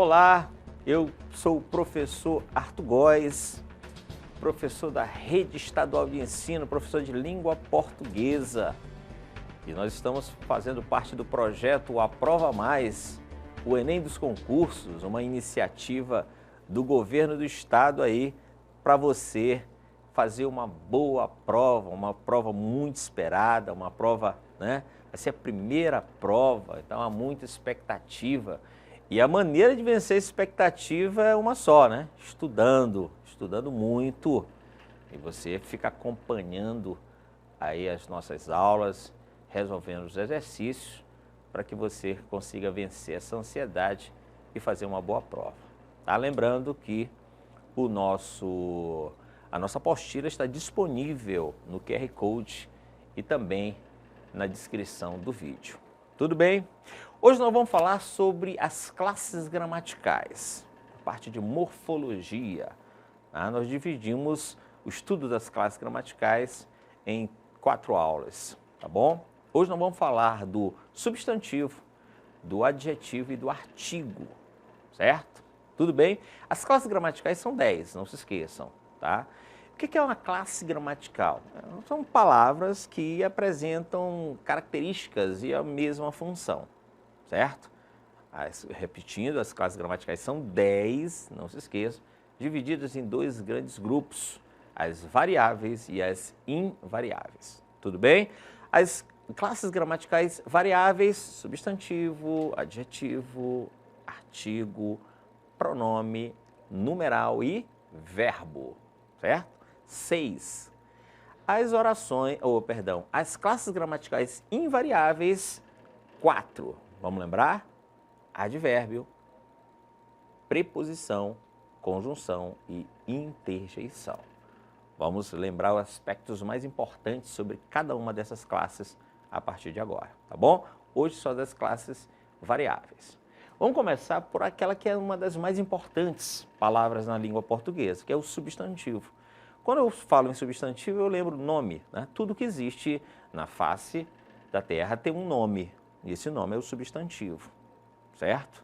Olá, eu sou o professor Arthur Góes, professor da Rede Estadual de Ensino, professor de Língua Portuguesa. E nós estamos fazendo parte do projeto Aprova Mais, o Enem dos Concursos, uma iniciativa do governo do estado aí para você fazer uma boa prova, uma prova muito esperada, uma prova, né? Vai ser a primeira prova, então há muita expectativa. E a maneira de vencer essa expectativa é uma só, né? Estudando muito. E você fica acompanhando aí as nossas aulas, resolvendo os exercícios, para que você consiga vencer essa ansiedade e fazer uma boa prova. Tá? Lembrando que a nossa apostila está disponível no QR Code e também na descrição do vídeo. Tudo bem? Hoje nós vamos falar sobre as classes gramaticais, a parte de morfologia. Tá? Nós dividimos o estudo das classes gramaticais em 4 aulas, tá bom? Hoje nós vamos falar do substantivo, do adjetivo e do artigo, certo? Tudo bem? As classes gramaticais são 10, não se esqueçam, tá? O que é uma classe gramatical? São palavras que apresentam características e a mesma função, certo? Repetindo, as classes gramaticais são 10, não se esqueçam, divididas em 2 grandes grupos, as variáveis e as invariáveis. Tudo bem? As classes gramaticais variáveis, substantivo, adjetivo, artigo, pronome, numeral e verbo, certo? 6. As classes gramaticais invariáveis, 4. Vamos lembrar? Advérbio, preposição, conjunção e interjeição. Vamos lembrar os aspectos mais importantes sobre cada uma dessas classes a partir de agora, tá bom? Hoje só das classes variáveis. Vamos começar por aquela que é uma das mais importantes palavras na língua portuguesa, que é o substantivo. Quando eu falo em substantivo, eu lembro nome, né? Tudo que existe na face da terra tem um nome, e esse nome é o substantivo, certo?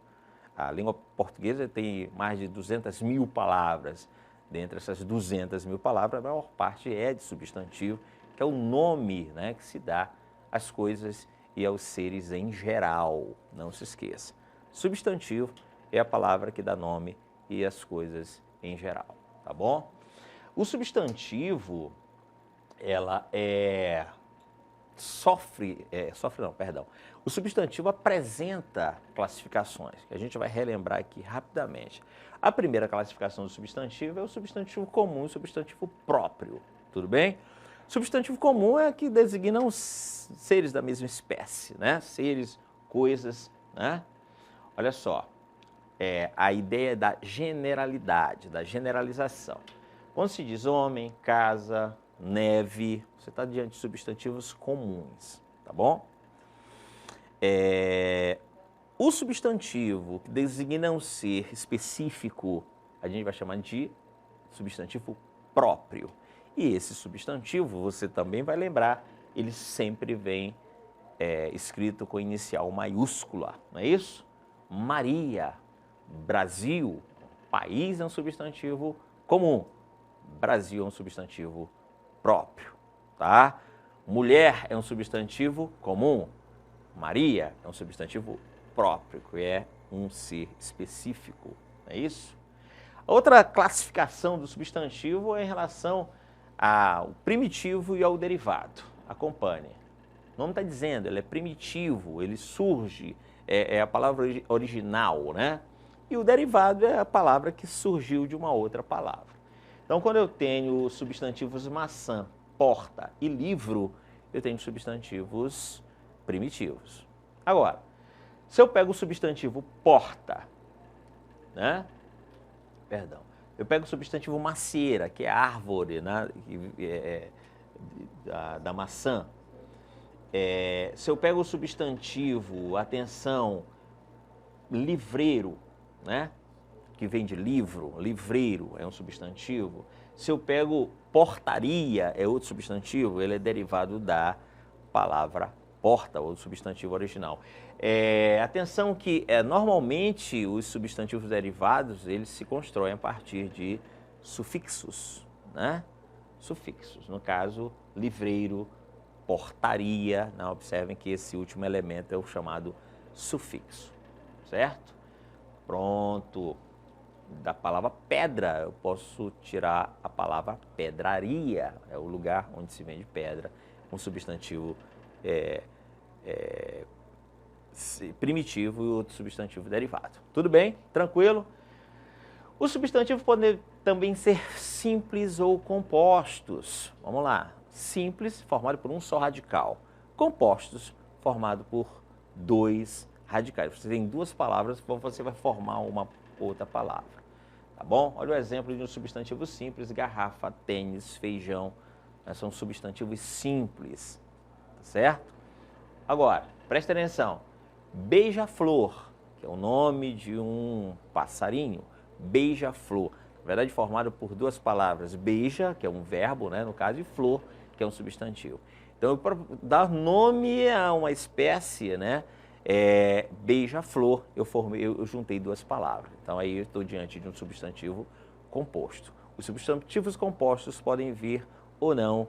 A língua portuguesa tem mais de 200 mil palavras. Dentre essas 200 mil palavras, a maior parte é de substantivo, que é o nome, né, que se dá às coisas e aos seres em geral. Não se esqueça. Substantivo é a palavra que dá nome e às coisas em geral, tá bom? O substantivo, O substantivo apresenta classificações, que a gente vai relembrar aqui rapidamente. A primeira classificação do substantivo é o substantivo comum e o substantivo próprio, tudo bem? Substantivo comum é que designa os seres da mesma espécie, né? Seres, coisas, né? Olha só, a ideia da generalidade, da generalização. Quando se diz homem, casa, neve, você está diante de substantivos comuns, tá bom? O substantivo que designa um ser específico, a gente vai chamar de substantivo próprio. E esse substantivo, você também vai lembrar, ele sempre vem escrito com inicial maiúscula, não é isso? Maria, Brasil, país é um substantivo comum, Brasil é um substantivo próprio, tá? Mulher é um substantivo comum, Maria é um substantivo próprio, que é um ser específico, não é isso? A outra classificação do substantivo é em relação ao primitivo e ao derivado. Acompanhe. O nome está dizendo, ele é primitivo, ele surge, é a palavra original, né? E o derivado é a palavra que surgiu de uma outra palavra. Então, quando eu tenho os substantivos maçã, porta e livro, eu tenho substantivos primitivos. Agora, se eu pego o substantivo porta, né? Eu pego o substantivo macieira, que é a árvore, né? Da maçã. Se eu pego o substantivo, atenção, livreiro, né? Que vem de livro, livreiro é um substantivo. Se eu pego portaria, é outro substantivo, ele é derivado da palavra porta, o substantivo original. Atenção que normalmente os substantivos derivados, eles se constroem a partir de sufixos, né? Sufixos, no caso, livreiro, portaria, né? Observem que esse último elemento é o chamado sufixo, certo? Pronto. Da palavra pedra, eu posso tirar a palavra pedraria, é o lugar onde se vende pedra, um substantivo primitivo e outro substantivo derivado. Tudo bem? Tranquilo? Os substantivos podem também ser simples ou compostos. Vamos lá. Simples, formado por um só radical. Compostos, formado por dois radicais. Você tem duas palavras, você vai formar uma outra palavra. Tá bom? Olha o exemplo de um substantivo simples: garrafa, tênis, feijão. São substantivos simples, tá certo? Agora, presta atenção. Beija-flor, que é o nome de um passarinho. Beija-flor. Na verdade, formado por duas palavras. Beija, que é um verbo, né, no caso, e flor, que é um substantivo. Então, para dar nome a uma espécie, né, beija-flor, eu juntei duas palavras. Então, aí eu estou diante de um substantivo composto. Os substantivos compostos podem vir ou não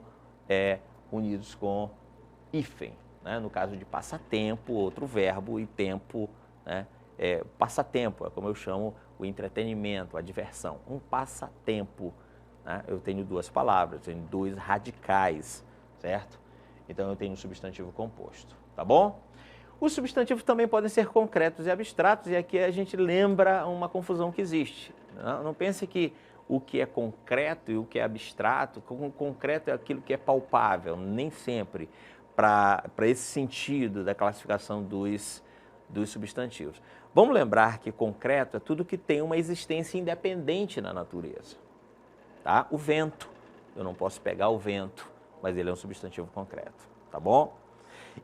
unidos com hífen, né? No caso de passatempo, outro verbo, e tempo, né? Passatempo, é como eu chamo o entretenimento, a diversão. Um passatempo, né? Eu tenho duas palavras, eu tenho dois radicais, certo? Então, eu tenho um substantivo composto, tá bom? Os substantivos também podem ser concretos e abstratos, e aqui a gente lembra uma confusão que existe. Não pense que o que é concreto e o que é abstrato, o concreto é aquilo que é palpável, nem sempre, para esse sentido da classificação dos substantivos. Vamos lembrar que concreto é tudo que tem uma existência independente na natureza. Tá? O vento, eu não posso pegar o vento, mas ele é um substantivo concreto, tá bom?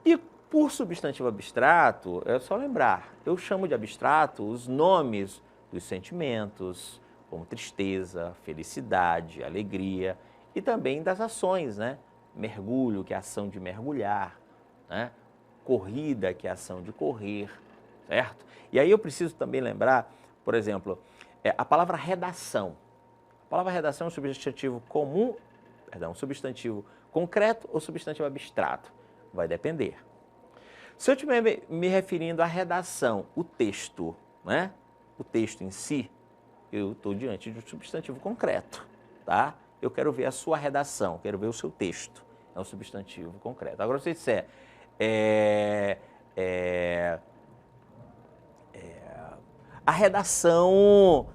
E por substantivo abstrato, é só lembrar, eu chamo de abstrato os nomes dos sentimentos, como tristeza, felicidade, alegria, e também das ações, né? Mergulho, que é a ação de mergulhar, né? Corrida, que é a ação de correr, certo? E aí eu preciso também lembrar, por exemplo, a palavra redação. A palavra redação é um substantivo comum, perdão, um substantivo concreto ou substantivo abstrato? Vai depender. Se eu estiver me referindo à redação, o texto, né? O texto em si, eu estou diante de um substantivo concreto, tá? Eu quero ver a sua redação, quero ver o seu texto. É um substantivo concreto. Agora, se você disser, a redação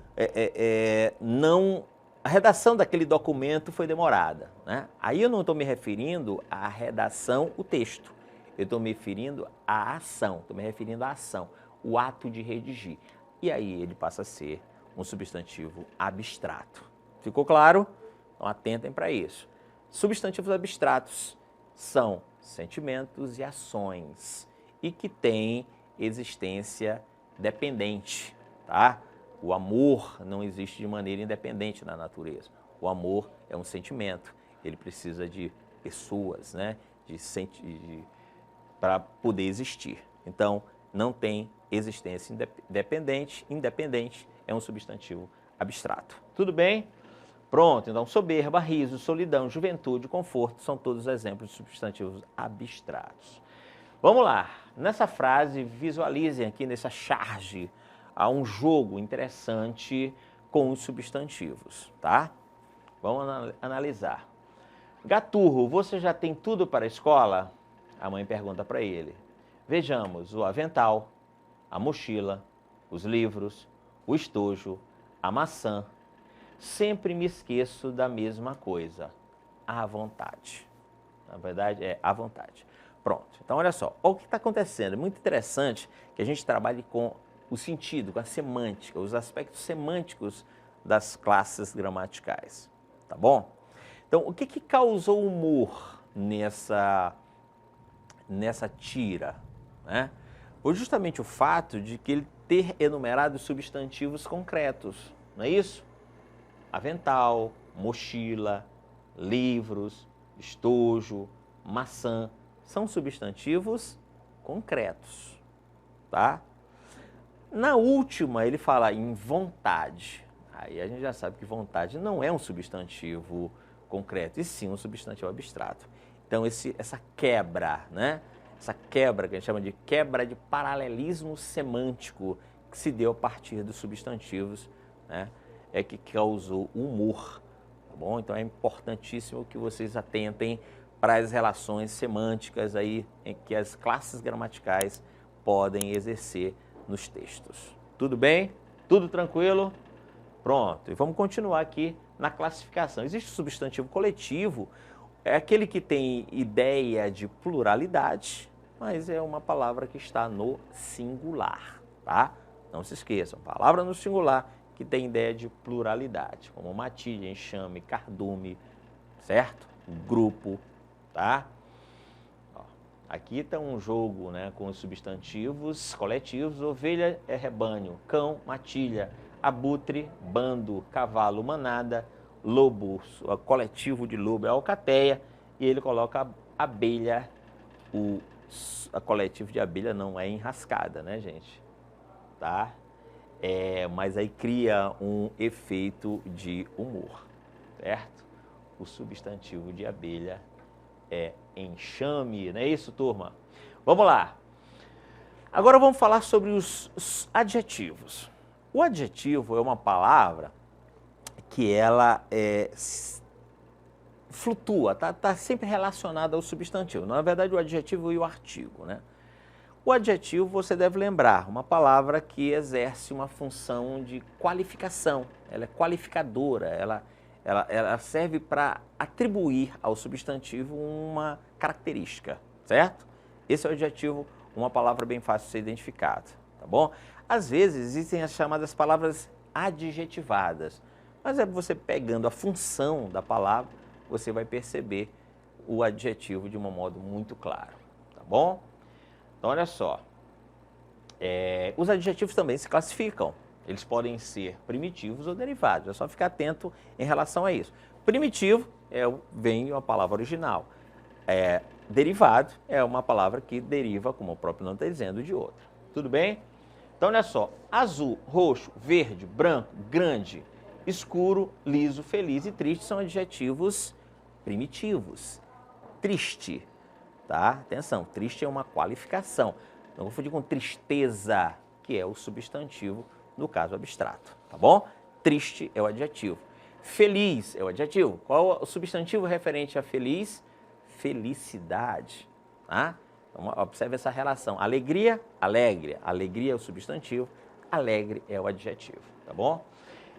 a redação daquele documento foi demorada, né? Aí eu não estou me referindo à redação, o texto. Eu estou me referindo à ação, estou me referindo à ação, o ato de redigir. E aí ele passa a ser um substantivo abstrato. Ficou claro? Então atentem para isso. Substantivos abstratos são sentimentos e ações e que têm existência dependente, tá? O amor não existe de maneira independente na natureza. O amor é um sentimento, ele precisa de pessoas, né? Para poder existir. Então, não tem existência independente. Independente é um substantivo abstrato. Tudo bem? Pronto, então soberba, riso, solidão, juventude, conforto, são todos exemplos de substantivos abstratos. Vamos lá, nessa frase, visualizem aqui nessa charge, há um jogo interessante com os substantivos, tá? Vamos analisar. Gaturro, você já tem tudo para a escola? A mãe pergunta para ele. Vejamos o avental, a mochila, os livros, o estojo, a maçã. Sempre me esqueço da mesma coisa, à vontade. Na verdade, é à vontade. Pronto, então olha só, olha o que está acontecendo. É muito interessante que a gente trabalhe com o sentido, com a semântica, os aspectos semânticos das classes gramaticais, tá bom? Então, o que causou humor nessa tira, né? Foi justamente o fato de que ele ter enumerado substantivos concretos, não é isso? Avental, mochila, livros, estojo, maçã, são substantivos concretos, tá? Na última, ele fala em vontade. Aí a gente já sabe que vontade não é um substantivo concreto, e sim um substantivo abstrato. Então, essa quebra, né? Essa quebra que a gente chama de quebra de paralelismo semântico que se deu a partir dos substantivos, né? É que causou humor, tá bom? Então, é importantíssimo que vocês atentem para as relações semânticas aí em que as classes gramaticais podem exercer nos textos. Tudo bem? Tudo tranquilo? Pronto, e vamos continuar aqui na classificação. Existe o substantivo coletivo, é aquele que tem ideia de pluralidade, mas é uma palavra que está no singular, tá? Não se esqueçam, palavra no singular que tem ideia de pluralidade, como matilha, enxame, cardume, certo? Grupo, tá? Aqui está um jogo, né, com os substantivos coletivos. Ovelha é rebanho, cão, matilha, abutre, bando, cavalo, manada, lobo, coletivo de lobo é alcateia, e ele coloca a abelha, a coletivo de abelha não é enrascada, né, gente? Tá? Mas aí cria um efeito de humor, certo? O substantivo de abelha é enxame, não é isso, turma? Vamos lá. Agora vamos falar sobre os adjetivos. O adjetivo é uma palavra que ela flutua, tá sempre relacionada ao substantivo. Na verdade, o adjetivo e o artigo, né? O adjetivo, você deve lembrar, uma palavra que exerce uma função de qualificação. Ela é qualificadora, ela serve para atribuir ao substantivo uma característica, certo? Esse é o adjetivo, uma palavra bem fácil de ser identificada, tá bom? Às vezes existem as chamadas palavras adjetivadas, mas é você pegando a função da palavra, você vai perceber o adjetivo de um modo muito claro, tá bom? Então, olha só, os adjetivos também se classificam. Eles podem ser primitivos ou derivados, é só ficar atento em relação a isso. Primitivo vem uma palavra original. Derivado é uma palavra que deriva, como o próprio nome está dizendo, de outra. Tudo bem? Então, olha só, azul, roxo, verde, branco, grande, escuro, liso, feliz e triste são adjetivos primitivos. Triste, tá? Atenção, triste é uma qualificação. Não confundir com tristeza, que é o substantivo no caso abstrato, tá bom? Triste é o adjetivo. Feliz é o adjetivo. Qual o substantivo referente a feliz? Felicidade, tá? Então, observe essa relação. Alegria, alegre. Alegria é o substantivo, alegre é o adjetivo, tá bom?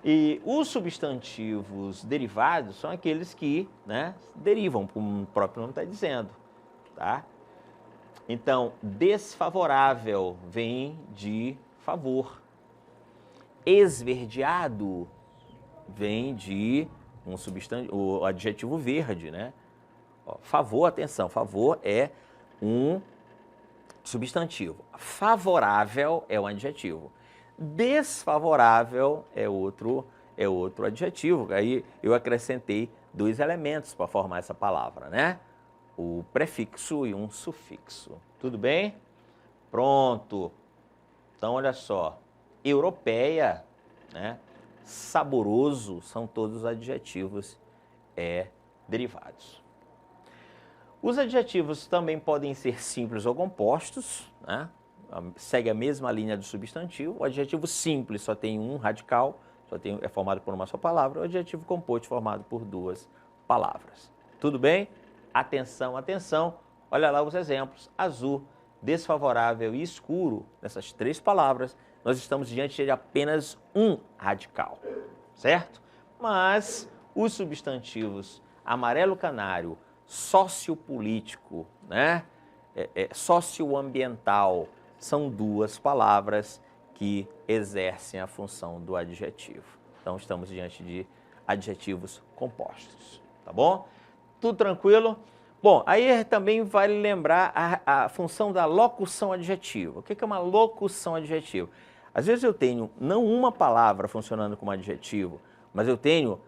E os substantivos derivados são aqueles que, né, derivam, como o próprio nome está dizendo, tá? Então, desfavorável vem de favor. Esverdeado vem de o adjetivo verde, né? Ó, favor, atenção, favor é um substantivo. Favorável é um adjetivo. Desfavorável é outro adjetivo. Aí eu acrescentei 2 elementos para formar essa palavra, né? O prefixo e um sufixo. Tudo bem? Pronto. Então, olha só. Europeia, né? Saboroso, são todos adjetivos derivados. Os adjetivos também podem ser simples ou compostos, né? Segue a mesma linha do substantivo. O adjetivo simples só tem um radical, é formado por uma só palavra. O adjetivo composto formado por 2 palavras. Tudo bem? Atenção, atenção. Olha lá os exemplos. Azul, desfavorável e escuro. Nessas 3 palavras, nós estamos diante de apenas um radical, certo? Mas os substantivos amarelo canário, sociopolítico, né? Socioambiental, são 2 palavras que exercem a função do adjetivo. Então, estamos diante de adjetivos compostos, tá bom? Tudo tranquilo? Bom, aí também vale lembrar a função da locução adjetiva. O que é uma locução adjetiva? Às vezes eu tenho não uma palavra funcionando como adjetivo, mas eu tenho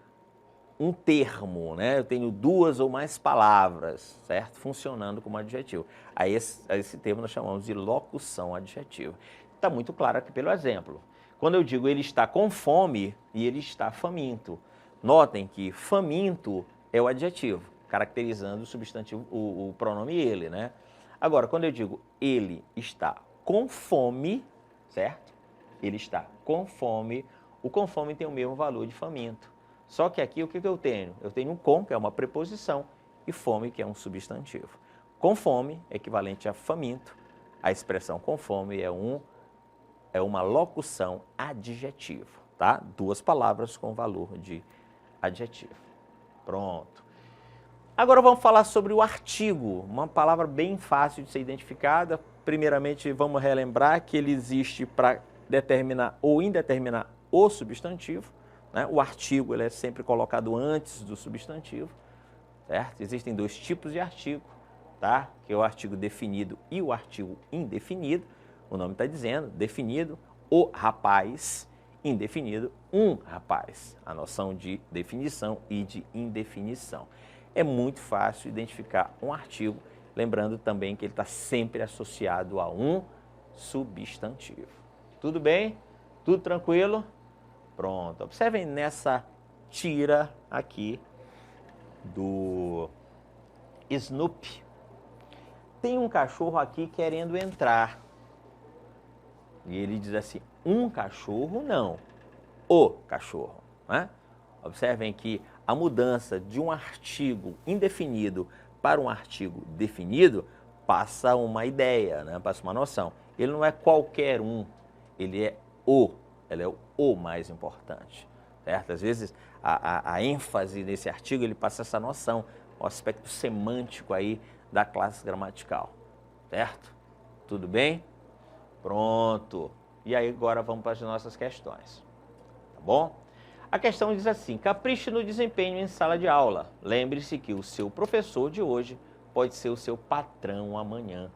um termo, né? Eu tenho duas ou mais palavras, certo? Funcionando como adjetivo. A esse termo nós chamamos de locução adjetiva. Está muito claro aqui pelo exemplo. Quando eu digo ele está com fome e ele está faminto. Notem que faminto é o adjetivo, caracterizando o substantivo, o pronome ele, né? Agora, quando eu digo ele está com fome, certo? Ele está com fome, o com fome tem o mesmo valor de faminto. Só que aqui o que eu tenho? Eu tenho um com, que é uma preposição, e fome, que é um substantivo. Com fome é equivalente a faminto. A expressão com fome é uma locução adjetiva, tá? Duas palavras com valor de adjetivo. Pronto. Agora vamos falar sobre o artigo, uma palavra bem fácil de ser identificada. Primeiramente, vamos relembrar que ele existe para determinar ou indeterminar o substantivo. Né? O artigo ele é sempre colocado antes do substantivo, certo? Existem dois tipos de artigo, tá? Que é o artigo definido e o artigo indefinido. O nome está dizendo, definido, o rapaz, indefinido, um rapaz. A noção de definição e de indefinição. É muito fácil identificar um artigo, lembrando também que ele está sempre associado a um substantivo. Tudo bem? Tudo tranquilo? Pronto. Observem nessa tira aqui do Snoopy. Tem um cachorro aqui querendo entrar. E ele diz assim, um cachorro não, o cachorro. Né? Observem que a mudança de um artigo indefinido para um artigo definido passa uma ideia, né? Passa uma noção. Ele não é qualquer um, ele é o mais importante. Certo? Às vezes a ênfase nesse artigo ele passa essa noção, o aspecto semântico aí da classe gramatical. Certo? Tudo bem? Pronto. E aí agora vamos para as nossas questões. Tá bom? A questão diz assim, capriche no desempenho em sala de aula. Lembre-se que o seu professor de hoje pode ser o seu patrão amanhã.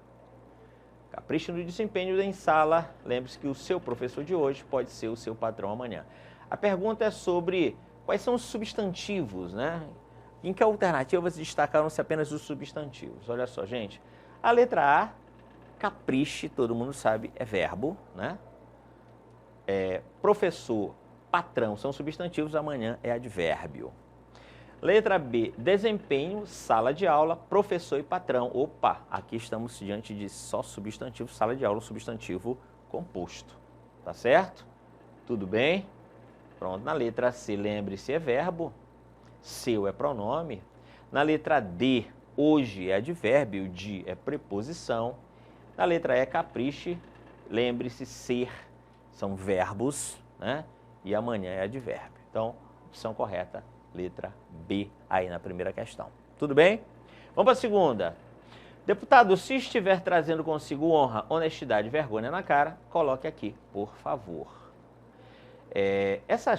Capriche no desempenho em sala. Lembre-se que o seu professor de hoje pode ser o seu patrão amanhã. A pergunta é sobre quais são os substantivos, né? Em que alternativas destacaram-se apenas os substantivos? Olha só, gente. A letra A, capriche, todo mundo sabe, é verbo, né? Professor, patrão são substantivos, amanhã é advérbio. Letra B, desempenho, sala de aula, professor e patrão. Opa, aqui estamos diante de só substantivo, sala de aula, substantivo composto. Tá certo? Tudo bem? Pronto, na letra C, lembre-se, é verbo, seu é pronome. Na letra D, hoje é advérbio, de é preposição. Na letra E, capriche, lembre-se, ser, são verbos, né? E amanhã é advérbio. Então, opção correta, letra B, aí na primeira questão. Tudo bem? Vamos para a segunda. Deputado, se estiver trazendo consigo honra, honestidade e vergonha na cara, coloque aqui, por favor. Essa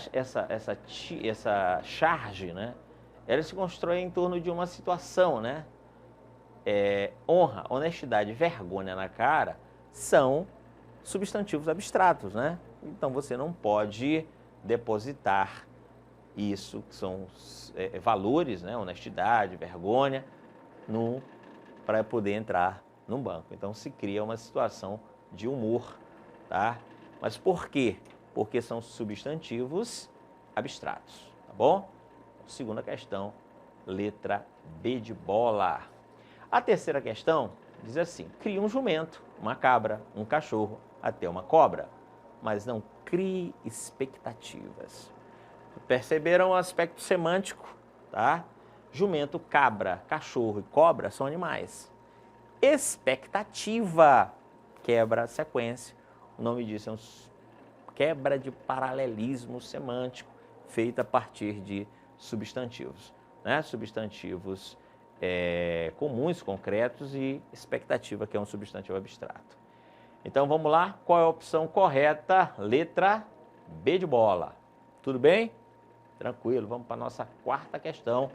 charge, né? Ela se constrói em torno de uma situação, né? Honra, honestidade e vergonha na cara são substantivos abstratos, né? Então você não pode depositar isso, que são valores, né? Honestidade, vergonha, para poder entrar num banco. Então se cria uma situação de humor, tá? Mas por quê? Porque são substantivos abstratos, tá bom? Segunda questão, letra B de bola. A terceira questão diz assim, crie um jumento, uma cabra, um cachorro, até uma cobra, mas não crie expectativas. Perceberam o aspecto semântico, tá? Jumento, cabra, cachorro e cobra são animais. Expectativa quebra a sequência. O nome disso é quebra de paralelismo semântico feita a partir de substantivos, né? Substantivos comuns, concretos e expectativa, que é um substantivo abstrato. Então vamos lá, qual é a opção correta? Letra B de bola. Tudo bem? Tranquilo, vamos para a nossa quarta questão.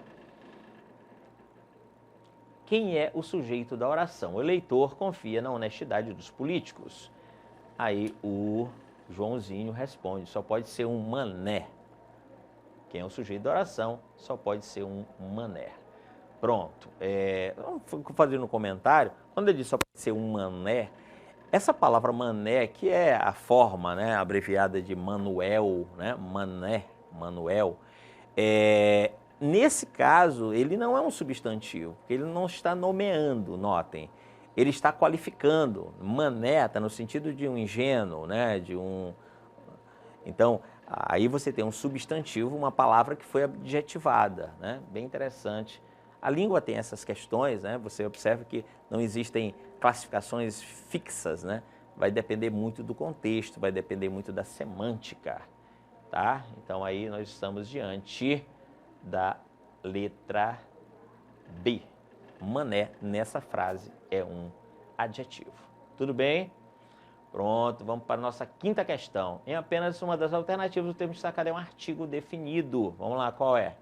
Quem é o sujeito da oração? O eleitor confia na honestidade dos políticos. Aí o Joãozinho responde, só pode ser um mané. Quem é o sujeito da oração só pode ser um mané. Pronto. Vamos fazer no comentário. Quando ele diz só pode ser um mané, essa palavra mané, que é a forma, né, abreviada de Manuel, né, mané, Manuel, nesse caso, ele não é um substantivo, porque ele não está nomeando, notem. Ele está qualificando. Mané está no sentido de um ingênuo, né, de um... Então, aí você tem um substantivo, uma palavra que foi adjetivada, né, bem interessante. A língua tem essas questões, né? Você observa que não existem classificações fixas, né? Vai depender muito do contexto, vai depender muito da semântica, tá? Então aí nós estamos diante da letra B. Mané, nessa frase, é um adjetivo. Tudo bem? Pronto, vamos para a nossa quinta questão. Em apenas uma das alternativas, o termo destacado é um artigo definido. Vamos lá, qual é?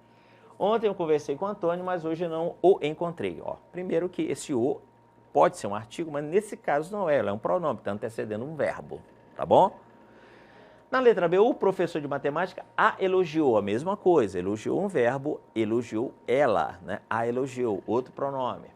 Ontem eu conversei com o Antônio, mas hoje não o encontrei. Ó, primeiro que esse o pode ser um artigo, mas nesse caso não é, ela é um pronome, está antecedendo um verbo, tá bom? Na letra B, o professor de matemática a elogiou, a mesma coisa, elogiou um verbo, elogiou ela, né? A elogiou, outro pronome.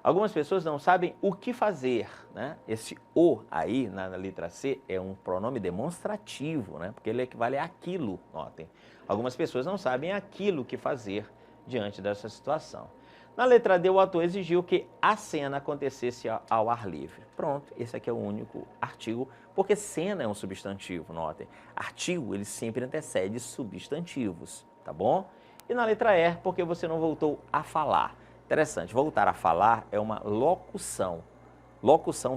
Algumas pessoas não sabem o que fazer, né? Esse o aí, na letra C, é um pronome demonstrativo, né? Porque ele equivale àquilo, notem. Algumas pessoas não sabem aquilo que fazer diante dessa situação. Na letra D, o autor exigiu que a cena acontecesse ao ar livre. Pronto, esse aqui é o único artigo, porque cena é um substantivo, notem. Artigo, ele sempre antecede substantivos, tá bom? E na letra E, porque você não voltou a falar. Interessante, voltar a falar é uma locução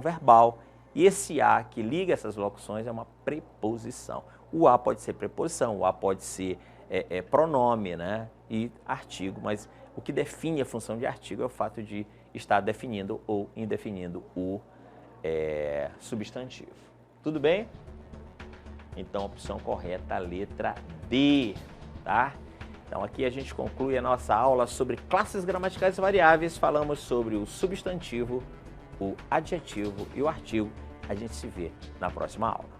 verbal, e esse a que liga essas locuções é uma preposição. O a pode ser preposição, o a pode ser pronome, né? E artigo, mas o que define a função de artigo é o fato de estar definindo ou indefinindo o substantivo. Tudo bem? Então, a opção correta, a letra D, tá? Então, aqui a gente conclui a nossa aula sobre classes gramaticais variáveis. Falamos sobre o substantivo, o adjetivo e o artigo. A gente se vê na próxima aula.